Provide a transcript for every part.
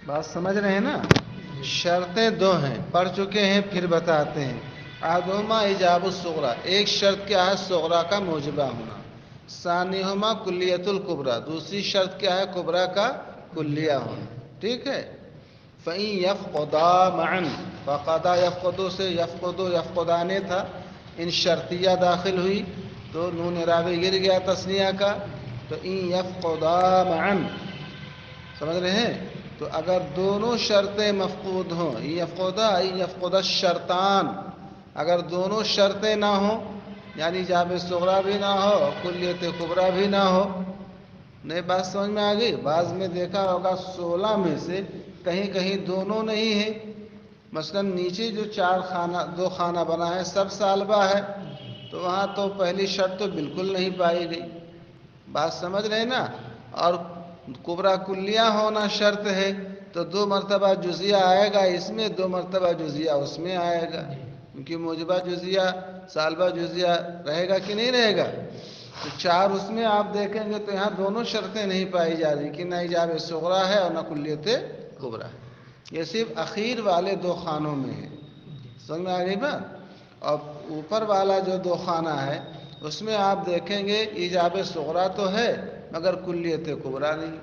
بات سمجھ رہے ہیں نا؟ شرطیں دو ہیں، پڑھ چکے ہیں پھر بتاتے ہیں۔ احدہما ایجاب الصغریٰ، ایک شرط کیا ہے؟ صغریٰ کا موجبہ ہونا۔ ثانیہما کلیت الکبریٰ، دوسری شرط کیا ہے؟ کبریٰ کا کلیہ ہونا، ٹھیک ہے؟ فَإِن يَفْقُدَا مَعًا، فَقَدَا يَفْقُدُ سے يَفْقُدُ يَفْقُدَانِ تھا، ان شرطیہ داخل ہوئی تو نون رابع گر گیا تثنیہ کا، تو ان یفقدا معًا، سمجھ رہے ہیں؟ تو اگر دونوں شرطیں مفقود ہوں، ان یفقد الشرطان، اگر دونوں شرطیں نہ ہوں، یعنی ایجاب صغریٰ بھی نہ ہو کلیت کبریٰ بھی نہ ہو، نئے بات سمجھ میں آ گئی؟ بعض میں دیکھا ہوگا 16 میں سے کہیں کہیں دونوں نہیں ہیں، مثلا نیچے جو دو خانہ بنا ہے سب سالبہ ہے، تو وہاں تو پہلی شرط تو بالکل نہیں پائی گئی، بات سمجھ رہے نا؟ اور کبریٰ کلیہ ہونا شرط ہے تو 2 مرتبہ جزیہ آئے گا اس میں، 2 مرتبہ جزیہ اس میں آئے گا، کیونکہ موجبہ جزیہ سالبہ جزیہ رہے گا کہ نہیں رہے گا؟ تو 4 اس میں آپ دیکھیں گے تو یہاں دونوں شرطیں نہیں پائی جا رہی کہ نہ ایجاب صغریٰ ہے اور نہ کلیت کبریٰ ہے، یہ صرف اخیر والے 2 خانوں میں ہے، سمجھ میں آ گئی بات؟ اور اوپر والا جو 2 خانہ ہے اس میں آپ دیکھیں گے ایجاب صغریٰ تو ہے مگر کلیت کبریٰ نہیں،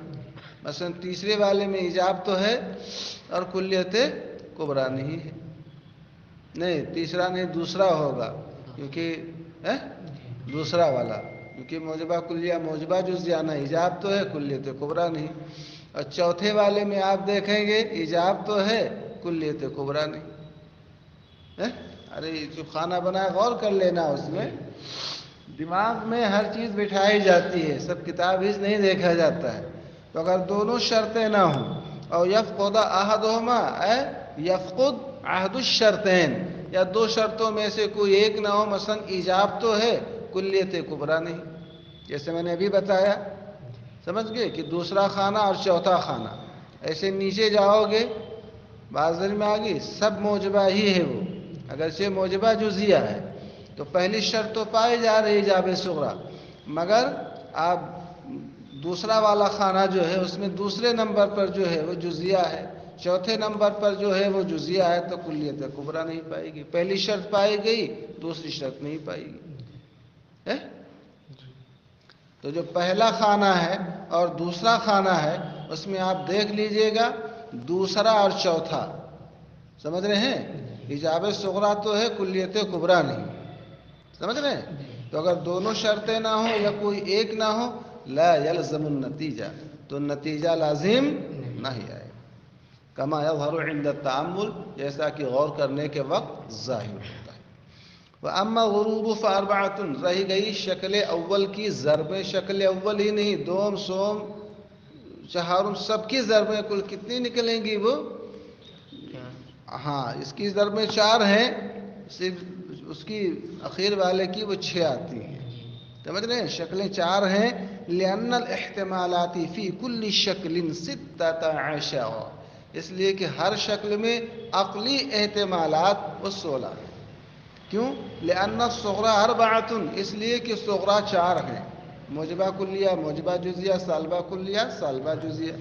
مثلا تیسرے والے میں ایجاب تو ہے اور کلیت کبریٰ نہیں ہے، نہیں تیسرا نہیں دوسرا ہوگا، کیونکہ دوسرا والا، کیونکہ موجبہ کلیہ موجبہ جزیہ نہ ایجاب تو ہے کلیت کبریٰ نہیں، اور چوتھے والے میں آپ دیکھیں گے ایجاب تو ہے کلیت کبریٰ نہیں۔ ارے جو خانہ بنا ہے غور کر لینا، اس میں دماغ میں ہر چیز بٹھائی جاتی ہے، سب کتاب ہی نہیں دیکھا جاتا ہے، تو اگر دونوں شرطیں نہ ہوں اور یفقد احدہما یفقد احد الشرطین، یا 2 شرطوں میں سے کوئی ایک نہ ہو، مثلا ایجاب تو ہے کلیت کبریٰ نہیں، جیسے میں نے ابھی بتایا، سمجھ گئے کہ دوسرا خانہ اور چوتھا خانہ، ایسے نیچے جاؤ گے بازار میں آگے سب موجبہ ہی ہے، وہ اگرچہ موجبہ جزیہ ہے تو پہلی شرط تو پائی جا رہی ایجاب صغریٰ، مگر آپ دوسرا والا خانہ جو ہے اس میں دوسرے نمبر پر جو ہے وہ جزیہ ہے، چوتھے نمبر پر جو ہے وہ جزیہ ہے، تو کلیت کبریٰ نہیں پائے گی، پہلی شرط پائی گئی دوسری شرط نہیں پائی گی۔ تو جو پہلا خانہ ہے اور دوسرا خانہ ہے اس میں آپ دیکھ لیجئے گا دوسرا اور چوتھا، سمجھ رہے ہیں؟ ایجاب صغریٰ تو ہے کلیت کبریٰ نہیں، سمجھ رہے ہیں؟ تو اگر دونوں شرطیں نہ ہوں یا کوئی ایک نہ ہو، لا یلزم النتیجہ، تو نتیجہ لازم نہیں آئے، کما یظہر عند التأمل، جیسا کہ غور کرنے کے وقت ظاہر ہوتا ہے۔ وَأَمَّا غُرُوبُ فَأَرْبَعَةٌ، رہ گئی شکل اول کی ضربیں، شکل اول ہی نہیں، دوم سوم چہارم سب کی ضربیں کل کتنی نکلیں گی؟ وہ ہاں اس کی ضربیں 4 ہیں، صرف اس کی اخیر والے کی وہ 6 آتی ہیں، سمجھ رہے ہیں؟ شکلیں 4 ہیں، لِأَنَّ الْإِحْتِمَالَاتِ فِي كُلِّ شَكْلٍ 16، اس لیے کہ ہر شکل میں عقلی احتمالات وہ 16 ہیں، کیوں؟ لِأَنَّ الصُّغْرَىٰ أَرْبَعَةٌ، اس لیے کہ صغریٰ 4 ہیں، موجبہ کلیہ موجبہ جزیہ سالبہ کلیہ سالبہ جزیہ،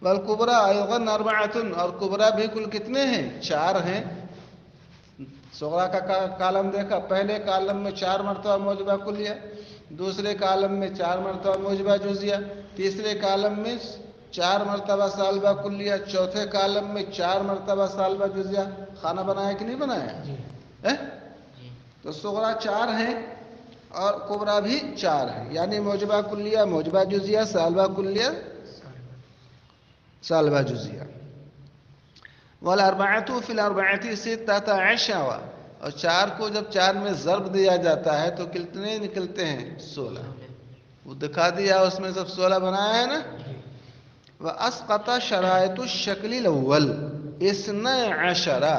والکبریٰ أيضاً أربعة، اور کبریٰ بھی کل کتنے ہیں؟ 4 ہیں، صغریٰ کا کالم دیکھا، پہلے کالم میں 4 مرتبہ موجبہ کلیہ، دوسرے کالم میں 4 مرتبہ موجبہ جزیہ، تیسرے کالم میں 4 مرتبہ سالبہ کلیہ، چوتھے کالم میں 4 مرتبہ سالبہ جزیہ، خانہ بنایا کہ نہیں بنایا؟ تو صغریٰ 4 ہیں اور کبریٰ بھی 4 ہیں، یعنی موجبہ کلیہ موجبہ جزیہ سالبہ کلیہ سالبہ جزیہ۔ والاربعۃ فی الاربعۃ 16، اور 4 کو جب 4 میں ضرب دیا جاتا ہے تو کتنے نکلتے ہیں؟ 16، وہ دکھا دیا اس میں سب 16 بنایا ہے نا۔ واسقط شرائط الشکل الاول 12،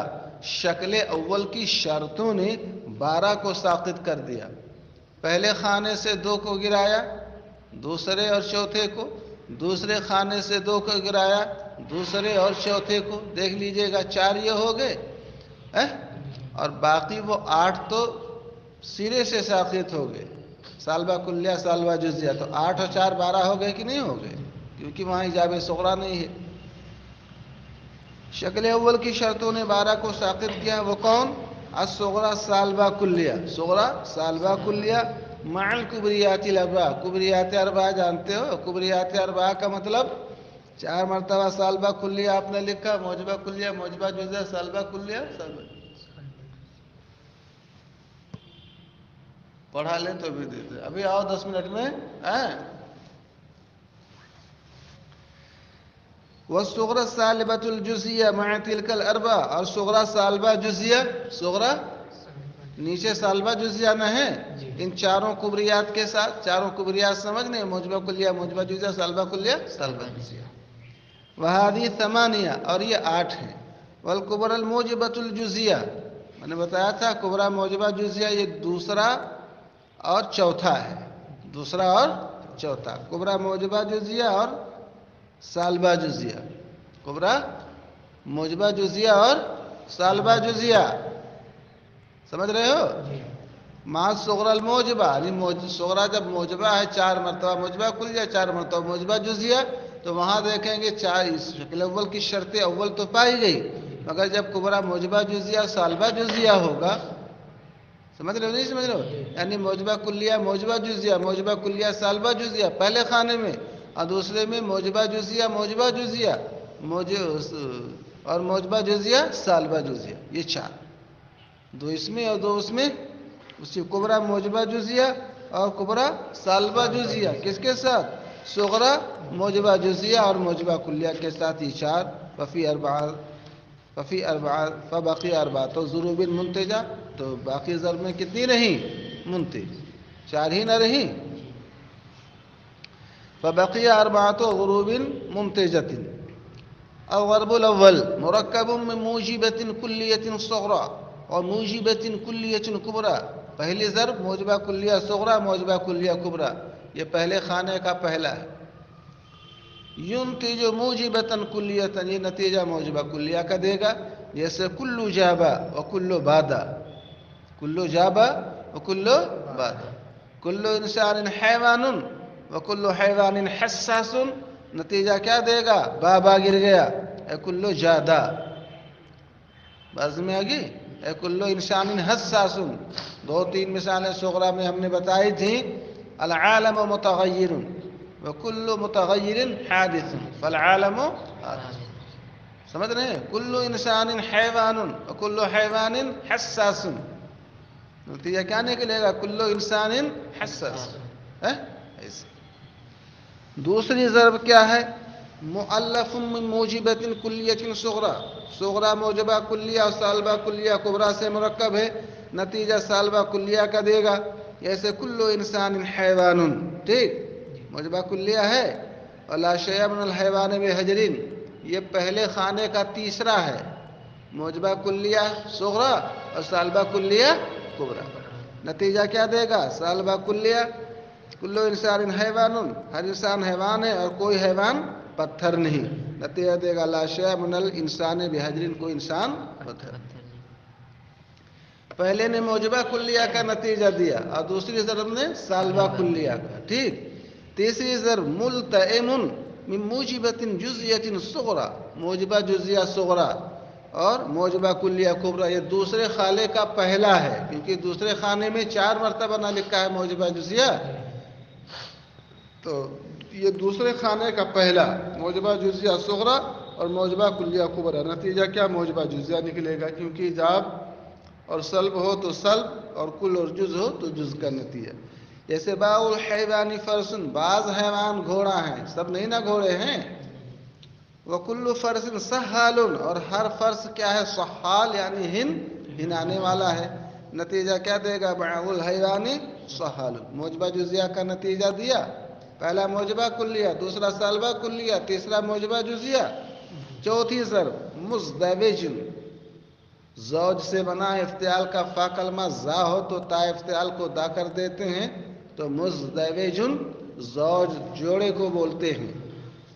شکل اول کی شرطوں نے 12 کو ساقط کر دیا، پہلے خانے سے 2 کو گرایا، دوسرے اور چوتھے کو، دوسرے خانے سے 2 کو گرایا، دوسرے اور چوتھے کو، دیکھ لیجئے گا 4 یہ ہو گئے، اور باقی وہ 8 تو سرے سے ساقط ہو گئے، سالبہ کلیہ سالبہ جزیہ، تو 8 اور 4 12 ہو گئے کہ نہیں ہو گئے؟ کیونکہ وہاں ایجاب صغریٰ نہیں ہے۔ شکل اول کی شرطوں نے 12 کو ساقط کیا، وہ کون؟ الصغرى سالبہ کلیہ، صغرا سالبہ کلیہ مع الکبریات الاربعہ، کبریات اربعہ جانتے ہو؟ کبریات اربعہ کا مطلب 4 مرتبہ سالبہ کلیہ آپ نے لکھا، موجبہ کلیہ، موجبہ جزیہ، سالبہ کلیہ، سالبہ پڑھا لیں تو بھی دیتے، ابھی آؤ 10 منٹ میں. والصغرى السالبة الجزیہ مع تلك الاربعہ، اور صغرا سالبہ جزیہ، صغرا نیچے سالبہ جزیہ نہ ہے، ان چاروں کبریات کے ساتھ. چاروں کبریات سمجھنے، موجبہ کلیہ، موجبہ جزیہ، سالبہ کلیہ، سالبہ جزیہ. وہذه ثمانیہ، اور یہ 8 ہیں. والکبرى الموجبة الجزیہ، میں نے بتایا تھا کبرا موجبہ جزیہ یہ دوسرا اور چوتھا ہے، دوسرا اور چوتھا، کبرا موجبہ جزیہ اور سالبہ جزیہ، کبرا موجبہ جزیہ اور سالبہ جزیہ، سمجھ رہے ہو؟ مع الصغرى الموجبہ، یعنی صغرا جب موجبہ ہے 4 مرتبہ موجبہ کلیہ، 4 مرتبہ موجبہ جزیہ، تو وہاں دیکھیں گے 4 شکل اول کی شرط اول تو پائی گئی، مگر جب کبرا موجبہ جزیہ سالبہ جزیہ ہوگا، سمجھ رہے ہو نہیں سمجھ رہے ہو؟ یعنی موجبہ کلیہ موجبہ جزیہ، موجبہ کلیہ سالبہ جزیہ پہلے خانے میں، اور دوسرے میں موجبہ جزیہ موجبہ جزیہ اور موجبہ جزیہ سالبہ جزیہ، یہ 4، 2 اس میں اور 2 اس میں، اسی کبرا موجبہ جزیہ اور کبرا سالبہ جزیہ کس کے ساتھ؟ صغرا موجبہ جزیہ اور موجبہ کلیہ کے ساتھ، یہ 4. ففی اربعہ فبقی اربعۃ ضروب منتجہ، تو باقی ضرب میں کتنی رہیں؟ منتج، 4 ہی نہ رہیں. فبقی اربعۃ غروب منتجۃ. الضرب الاول مرکب من موجبۃ کلیۃ صغرا اور موجبۃ کلیۃ کبریٰ. پہلی ضرب موجبہ کلیہ صغرا، موجبہ کلیہ کبریٰ، یہ پہلے خانے کا پہلا ہے. ینتج موجبۃ کلیۃ، یہ نتیجہ موجبہ کلیہ کا دے گا، جیسے کل جابا و کل بادا، کل جابا و کل بادا، کل انسان حیوان و کل حیوان حساس، نتیجہ کیا دے گا؟ بابا گر گیا، اے کل جادا. باز میں آگی اے کل انسان حساس. 2-3 مثالیں صغرا میں ہم نے بتائی تھیں. العالم متغیر وکل متغیر حادث فالعالم حادث، سمجھ رہے ہیں؟ کل انسان حیوان وکل حیوان حساس، نتیجہ کیا نکلے گا؟ کل انسان حساس. ایسے دوسری ضرب کیا ہے؟ مؤلف من موجبۃ کلیۃ صغرا، صغرا موجبہ کلیہ اور سالبہ کلیہ کبریٰ سے مرکب ہے، نتیجہ سالبہ کلیہ کا دے گا، جیسے کل انسان حیوان. ٹھیک، موجبہ کلیہ ہے. اور لا شیء من الحیوان بحجر، یہ پہلے خانے کا تیسرا ہے، موجبہ کلیہ صغرا اور سالبہ کلیہ کبریٰ. نتیجہ کیا دے گا؟ سالبہ کلیہ، کل انسان حیوان، ہر انسان حیوان ہے اور کوئی حیوان پتھر نہیں، نتیجہ دے گا لا شیء من الانسان بحجر، کوئی انسان پتھر. پہلے نے موجبہ کلیہ کا نتیجہ دیا اور دوسری ضرب نے سالبہ کلیہ کا. ٹھیک، تیسری ضرب ملتئم من موجبۃ جزیۃ صغرا، موجبہ جزیہ صغرا اور موجبہ کلیہ کبریٰ، یہ دوسرے خانے کا پہلا ہے، کیونکہ دوسرے خانے میں 4 مرتبہ نہ لکھا ہے موجبہ جزیہ، تو یہ دوسرے خانے کا پہلا موجبہ جزیہ صغرا اور موجبہ کلیہ کبریٰ. نتیجہ کیا؟ موجبہ جزیہ نکلے گا، کیونکہ جاب اور سلب ہو تو سلب اور کل اور جز ہو تو جز کا نتیجہ. جیسے باء الحیوان فرس، بعض حیوان گھوڑا ہیں، سب نہیں نہ گھوڑے ہیں. وکل فرس سحال، اور ہر فرس کیا ہے؟ سحال، یعنی ہنانے والا ہے. نتیجہ کیا دے گا؟ باء الحیوان سحال. موجبہ جزیہ کا نتیجہ دیا، پہلا موجبہ کلیہ، دوسرا سالبہ کلیہ، تیسرا موجبہ جزیہ. چوتھی ضرب مزدوج، زوج سے بنا افتعال کا فا کلمہ زا ہو تو تا افتعال کو دا کر دیتے ہیں، تو مزدوج زوج جوڑے کو بولتے ہیں.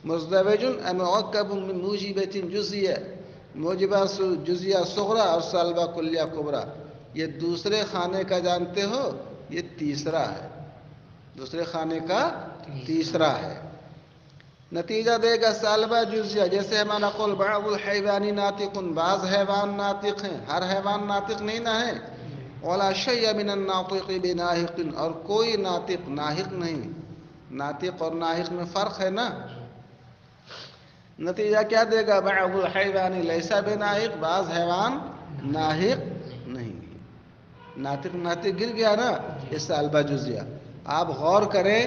مزدوج مرکب من موجبۃ جزیہ، موجبہ جزیہ صغرا اور سالبہ کلیہ کبریٰ. یہ دوسرے خانے کا جانتے ہو، یہ تیسرا ہے، دوسرے خانے کا تیسرا ہے. نتیجہ دے گا سالبہ جزیہ، جیسے ہمارا قول بعض الحیوان ناطق، بعض حیوان ناطق ہیں، ہر حیوان ناطق نہیں نہ ہے. ولا شیء من الناطق بناطق، اور کوئی ناطق ناحق نہیں. ناطق اور ناحق میں فرق ہے نا. نتیجہ کیا دے گا؟ بعض الحیوان لیس بناحق، بعض حیوان ناحق نہیں. ناطق ناطق گر گیا نا، یہ سالبہ جزیہ. آپ غور کریں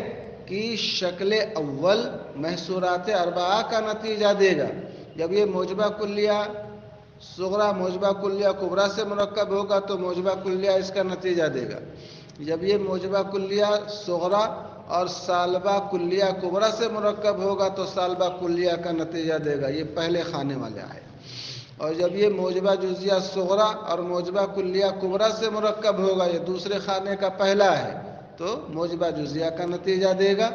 کہ شکل اول محصورات اربعہ کا نتیجہ دے گا. جب یہ موجبہ کلیہ صغرا موجبہ کلیہ کبریٰ سے مرکب ہوگا تو موجبہ کلیہ اس کا نتیجہ دے گا. جب یہ موجبہ کلیہ صغرا اور سالبہ کلیہ کبریٰ سے مرکب ہوگا تو سالبہ کلیہ کا نتیجہ دے گا. یہ پہلے خانے والے آئے. اور جب یہ موجبہ جزیہ صغرا اور موجبہ کلیہ کبریٰ سے مرکب ہوگا، یہ دوسرے خانے کا پہلا ہے، تو موجبہ جزیہ کا نتیجہ دے گا.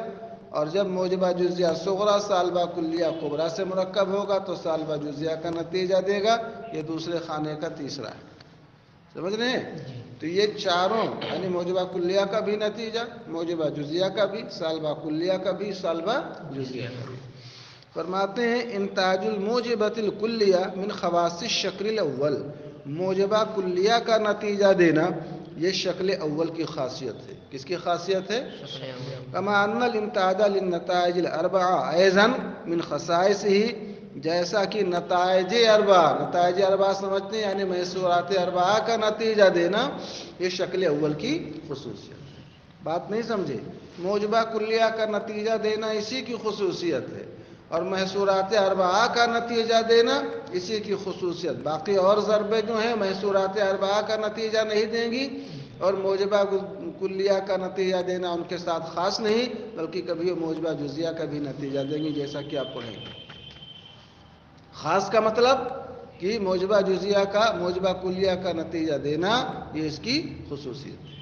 اور جب موجبہ جزیہ صغرا سالبہ کلیہ کبریٰ سے مرکب ہوگا تو سالبہ جزیہ کا نتیجہ دے گا. یہ دوسرے خانے کا تیسرا ہے. سمجھ رہے ہیں؟ تو یہ چاروں یعنی موجبہ کلیہ کا بھی نتیجہ، موجبہ جزیہ کا بھی، سالبہ کلیہ کا بھی، سالبہ جزیہ کا بھی. فرماتے ہیں انتاج الموجبۃ الکلیہ من خواص الشکل الاول، موجبہ کلیہ کا نتیجہ دینا یہ شکل اول کی خاصیت ہے. کس کی خاصیت ہے؟ کما ان الامتاج للنتائج الاربعہ ایضا من خصائصہ، جیسا کہ نتائج اربعہ سمجھتے ہیں یعنی محصورات اربعہ کا نتیجہ دینا یہ شکل اول کی خصوصیت ہے. بات نہیں سمجھے؟ موجبہ کلیہ کا نتیجہ دینا اسی کی خصوصیت ہے، اور محصورات اربعہ کا نتیجہ دینا اسی کی خصوصیت. باقی اور ضربیں جو ہیں محصورات اربعہ کا نتیجہ نہیں دیں گی، اور موجبہ کلیہ کا نتیجہ دینا ان کے ساتھ خاص نہیں، بلکہ کبھی موجبہ جزیہ کا بھی نتیجہ دیں گی، جیسا کہ آپ پڑھیں گے. خاص کا مطلب کہ موجبہ جزیہ کا موجبہ کلیہ کا نتیجہ دینا یہ اس کی خصوصیت ہے.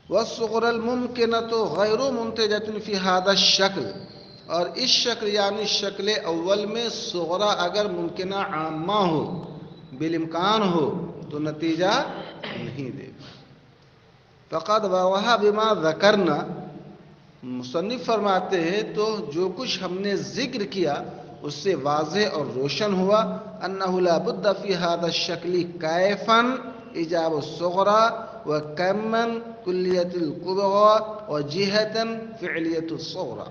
والصغرى الممکنۃ غیر منتجۃ فی ھذا الشکل، اور اس شکل یعنی شکل اول میں صغرا اگر ممکنہ عامہ ہو، بالامکان ہو، تو نتیجہ نہیں دے گا. فقد واضح بما ذکرنا، مصنف فرماتے ہیں تو جو کچھ ہم نے ذکر کیا اس سے واضح اور روشن ہوا انہ لا بد فی ھذا الشکل کیفا ایجاب الصغرى وکما کلیۃ الکبریٰ وجہۃ فعلیۃ الصغرى.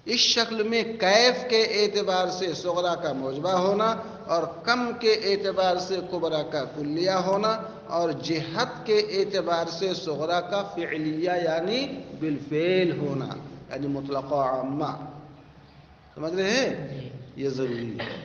اس شکل میں کیف کے اعتبار سے صغرا کا موجبہ ہونا، اور کم کے اعتبار سے کبریٰ کا کلیہ ہونا، اور جہت کے اعتبار سے صغرا کا فعلیہ یعنی بالفعل ہونا، یعنی مطلقہ عامہ. سمجھ رہے ہیں؟ یہ ضروری ہے.